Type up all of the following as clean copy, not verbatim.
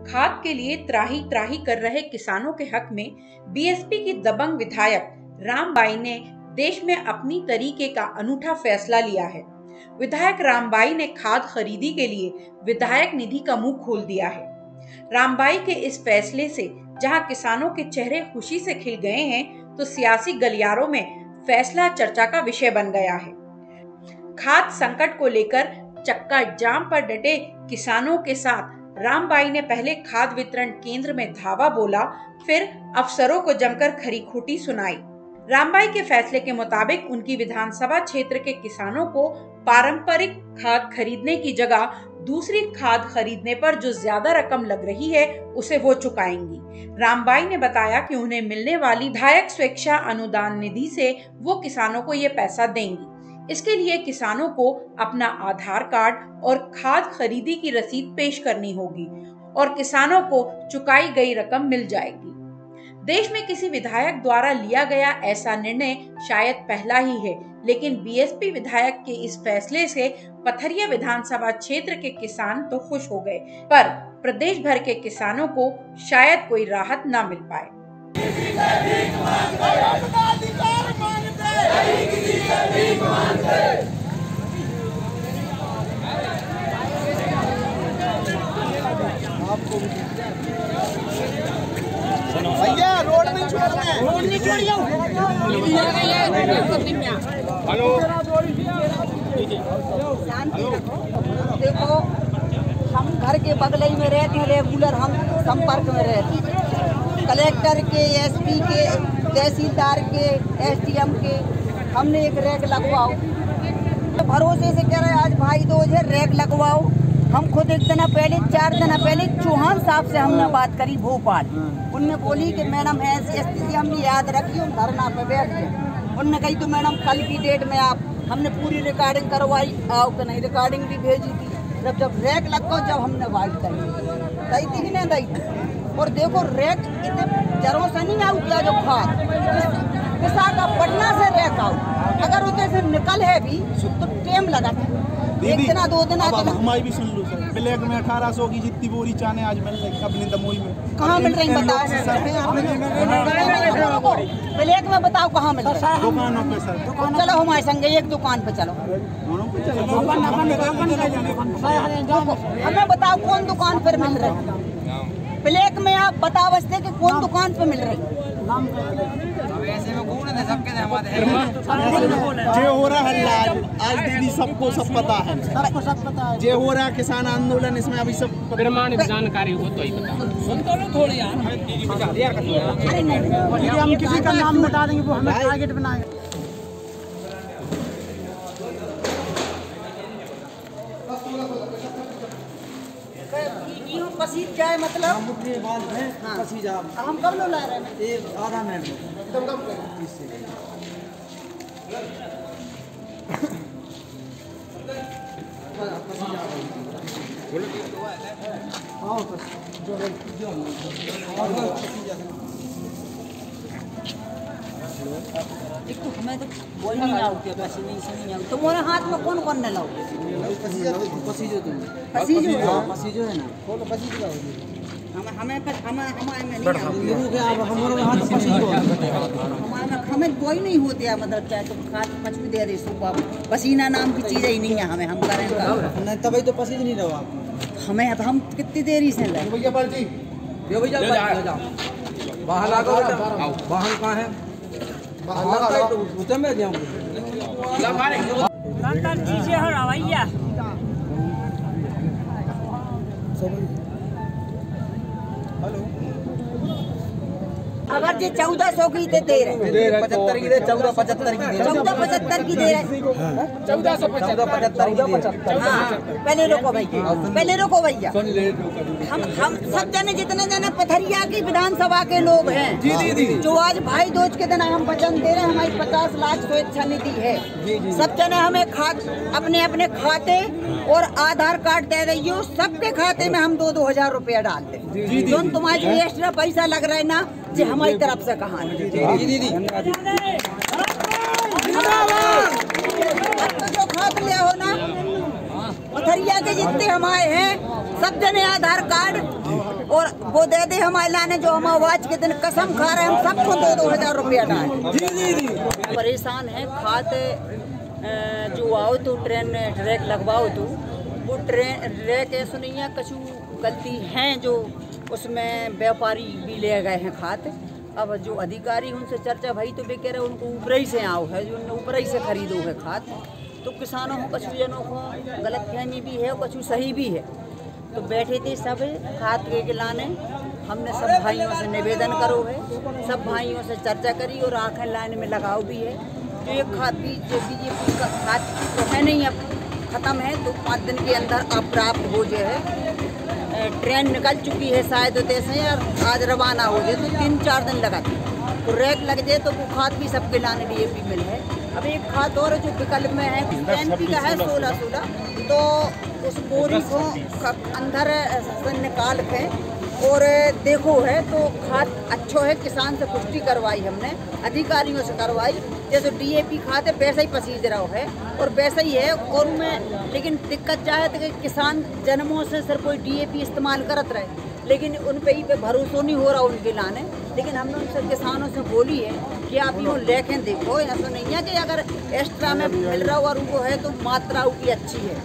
खाद के लिए त्राही त्राही कर रहे किसानों के हक में बीएसपी की दबंग विधायक रामबाई ने देश में अपनी तरीके का अनूठा फैसला लिया है। विधायक रामबाई ने खाद खरीदी के लिए विधायक निधि का मुंह खोल दिया है। रामबाई के इस फैसले से जहां किसानों के चेहरे खुशी से खिल गए हैं, तो सियासी गलियारों में फैसला चर्चा का विषय बन गया है। खाद संकट को लेकर चक्का जाम पर डटे किसानों के साथ रामबाई ने पहले खाद वितरण केंद्र में धावा बोला, फिर अफसरों को जमकर खरी खोटी सुनाई। रामबाई के फैसले के मुताबिक उनकी विधानसभा क्षेत्र के किसानों को पारंपरिक खाद खरीदने की जगह दूसरी खाद खरीदने पर जो ज्यादा रकम लग रही है उसे वो चुकाएंगी। रामबाई ने बताया कि उन्हें मिलने वाली विधायक स्वेच्छा अनुदान निधि से वो किसानों को ये पैसा देंगी। इसके लिए किसानों को अपना आधार कार्ड और खाद खरीदी की रसीद पेश करनी होगी और किसानों को चुकाई गई रकम मिल जाएगी। देश में किसी विधायक द्वारा लिया गया ऐसा निर्णय शायद पहला ही है, लेकिन बीएसपी विधायक के इस फैसले से पथरिया विधानसभा क्षेत्र के किसान तो खुश हो गए, पर प्रदेश भर के किसानों को शायद कोई राहत न मिल पाए। भैया रोड नहीं छोड़ना है, रोड नहीं छोड़ियो। हेलो, शांति रखो। देखो, हम घर के बगल ही में रहते हैं, रेगुलर हम संपर्क में रहते हैं। कलेक्टर के, एसपी के, तहसीलदार के, एसडीएम के, हमने एक रैक लगवाओ। तो भरोसे से कह रहे आज भाई दूज है, रैक लगवाओ। हम खुद एक दिन पहले, 4 दिन पहले चौहान साहब से हमने बात करी भोपाल। उनने बोली कि मैडम ऐसी स्थिति हमने याद रखी, हम धरना पे बैठ गए। उनने कही तो मैडम कल की डेट में आप, हमने पूरी रिकॉर्डिंग करवाई, आओ कि नहीं, रिकॉर्डिंग भी भेजी थी। जब रैक लगो, जब हमने बात करी थी कि नहीं दी थी। और देखो रैक इतने जरों से नहीं आऊ किया जो खाद विशाखापट्टनम से रैक आऊ, अगर उधर से निकल है भी तो टाइम लगा था, एक दिन 2 दिन। हमारी भी सुन लो सर, ब्लैक में 1800 की जितनी बोरी चाने आज मिल रही अपने दमोई में। कहाँ मिल रही बताओ, ब्लैक में बताओ कहाँ मिल रही? दुकानों पे सर। चलो हमारे संग एक दुकान पे चलो, हमें बताओ कौन दुकान पर मिल रही ब्लैक में, आप बता बसते कि कौन दुकान पे मिल रही। जे हो रहा है आज दीदी सबको सब पता है, सबको सब पता है। जे हो रहा किसान आंदोलन, इसमें अभी सब प्रमाणित जानकारी हो तो ही बता। सुन तो लो थोड़ी यार, हम किसी का नाम बता देंगे वो हमें टारगेट बनाएंगे। पसीज जाए मतलब हम कब लोग ला रहे हैं? आधा मिनट एक तो हमें तो बोल नहीं लाओ के पसीने से नहीं आऊ। तुम्हारे हाथ में कौन कौन न लाओ? पसीजो तुम पसीजो है ना, खोलो पसीजो का हमें कोई नहीं होती है, मतलब चाहे तुम खाद कुछ भी दे रहे, पसीना नाम की चीज़ ही नहीं है हमें, हम करेंगे तभी तो पसीज नहीं रहो आप हमें। अब हम कितनी देरी से ले भैया पर्ची बाहर लागो, बाहर कहाँ है? उतम में जाऊँगी चीज़ें हो रवैया। हेलो, अगर ये 1400 की दे रहे, 75 की दे, 1475 की दे, 1475 की दे रहे, 1475 की दे। हाँ, पहले रोको भैया, हम सब जने जितने जने पथरिया की विधानसभा के लोग हैं, जो आज भाई दूज के दिन हम वचन दे रहे हैं, हमारी 50 लाख स्वेच्छा निधि है। सब जने हमें अपने अपने खाते और आधार कार्ड दे रही हो, सबके खाते में हम 2-2 हजार रुपया डालते हैं। जो तुम्हारे जो एक्स्ट्रा पैसा लग रहा है ना, जी हमारी तरफ से कहा दीदी तो जो खाद ले हो ना, पथरिया के जितने हमारे हैं, सब जने आधार कार्ड और वो दे दे हमारे लाने जो हम आवाज के दिन कसम खा रहे हैं, हम सबको 2-2 हज़ार रुपया डालें। परेशान है खाद जो आओ तो ट्रैक लगवाओ तो वो ट्रैक ऐसा नहीं है, कछु गलती हैं जो उसमें व्यापारी भी ले गए हैं खाद। अब जो अधिकारी उनसे चर्चा भाई तो वे कह रहे उनको ऊपर ही से आओ है, जो ऊपर ही से खरीदो है खाद। तो किसानों को कछु जनों को गलतफहमी भी है और कछु सही भी है। तो बैठे थे सब खाद के लाने, हमने सब भाइयों से निवेदन करो है, सब भाइयों से चर्चा करी और आखिर लाइन में लगाओ भी है। जो ये खाद भी बीजेपी का खाद तो है नहीं, अब ख़त्म है तो 5 दिन के अंदर अब प्राप्त हो जाए। ट्रेन निकल चुकी है शायद देश है और आज रवाना हो जाए तो 3-4 दिन लगा तो रैक लग जाए तो वो खाद भी सबके लाने DAP मिल है। अब एक खाद और जो विकल्प में है NP का है 16 तो उस बोरी को अंदर से निकाल के और देखो है तो खाद अच्छो है। किसान से पुष्टि करवाई हमने, अधिकारियों से करवाई, जैसे DAP खाद है वैसा ही पसीज रहा है और वैसा ही है। और में लेकिन दिक्कत चाहे तो कि किसान जन्मों से सिर्फ कोई DAP इस्तेमाल करत रहे, लेकिन उन पे ही पे भरोसा नहीं हो रहा उनके लाने। लेकिन हमने उनसे किसानों से बोली है कि आप यूँ लेके देखो, ऐसा नहीं है कि अगर एक्स्ट्रा में मिल रहा और उनको है तो मात्रा की अच्छी है।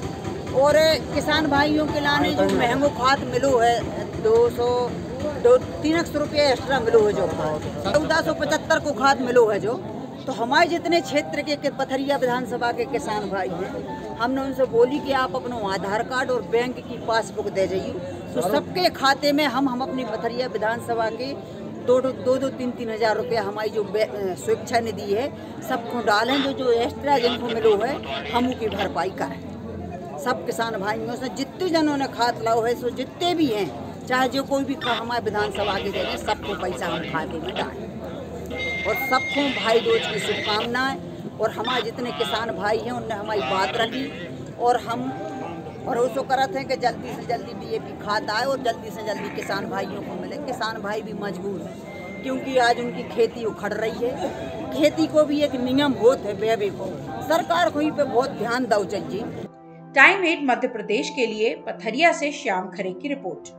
और किसान भाइयों के लाने जो महंगो खाद मिलो है 200-300 रुपये एक्स्ट्रा मिलो है, जो 1475 को खाद मिलो है जो। तो हमारे जितने क्षेत्र के पथरिया विधानसभा के किसान भाई हैं, हमने उनसे बोली कि आप अपना आधार कार्ड और बैंक की पासबुक दे जाइए तो सबके खाते में हम अपनी पथरिया विधानसभा के 2-3 हज़ार रुपया हमारी जो स्वेच्छा निधि है सबको डालें, जो एक्स्ट्रा जिनको मिलो है हम उनकी भरपाई करें। सब किसान भाइयों से जितने जनों ने खाद लाओ है सो जितने भी हैं, चाहे जो कोई भी हमारे विधानसभा के देंगे, सबको पैसा हम खाते में डालें। और सबको भाई दूज की शुभकामनाएं। और हमारे जितने किसान भाई हैं उनने हमारी बात रखी और हम भरोसा करते हैं कि जल्दी से जल्दी DAP खाद आए और जल्दी से जल्दी किसान भाइयों को मिले। किसान भाई भी मजबूर हैं क्योंकि आज उनकी खेती उखड़ रही है। खेती को भी एक नियम होता है व्यय को, सरकार को ही पे बहुत ध्यान दो चाहिए। टाइम 8 मध्य प्रदेश के लिए पथरिया से श्याम खरे की रिपोर्ट।